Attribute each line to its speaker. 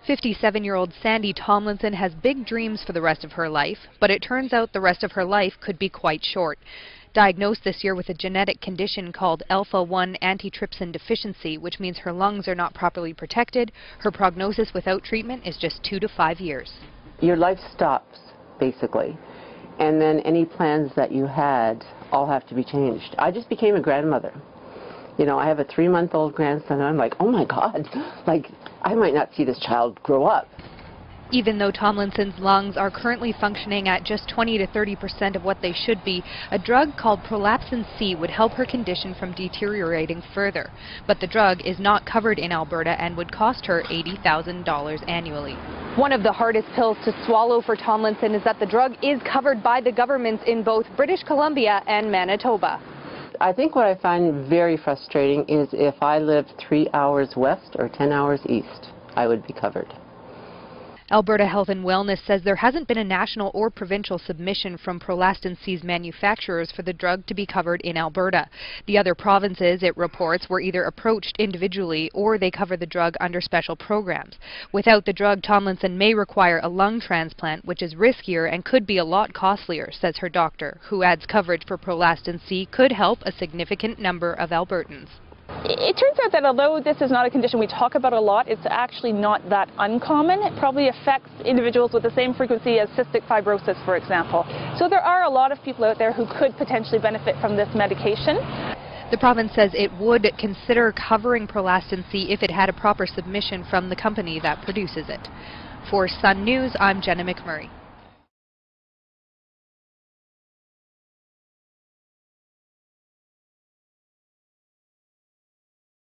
Speaker 1: 57-year-old Sandy Tomlinson has big dreams for the rest of her life, but it turns out the rest of her life could be quite short. Diagnosed this year with a genetic condition called alpha-1 antitrypsin deficiency, which means her lungs are not properly protected, her prognosis without treatment is just 2 to 5 years.
Speaker 2: Your life stops, basically, and then any plans that you had all have to be changed. I just became a grandmother. You know, I have a 3-month-old grandson, and I'm like, oh my God, like, I might not see this child grow up.
Speaker 1: Even though Tomlinson's lungs are currently functioning at just 20 to 30% of what they should be, a drug called Prolapsin C would help her condition from deteriorating further. But the drug is not covered in Alberta and would cost her $80,000 annually. One of the hardest pills to swallow for Tomlinson is that the drug is covered by the governments in both British Columbia and Manitoba.
Speaker 2: I think what I find very frustrating is if I lived 3 hours west or 10 hours east, I would be covered.
Speaker 1: Alberta Health and Wellness says there hasn't been a national or provincial submission from Prolapsin C's manufacturers for the drug to be covered in Alberta. The other provinces, it reports, were either approached individually or they cover the drug under special programs. Without the drug, Tomlinson may require a lung transplant, which is riskier and could be a lot costlier, says her doctor, who adds coverage for Prolapsin C could help a significant number of Albertans.
Speaker 3: It turns out that although this is not a condition we talk about a lot, it's actually not that uncommon. It probably affects individuals with the same frequency as cystic fibrosis, for example. So there are a lot of people out there who could potentially benefit from this medication.
Speaker 1: The province says it would consider covering Prolapsin C if it had a proper submission from the company that produces it. For Sun News, I'm Jenna McMurray.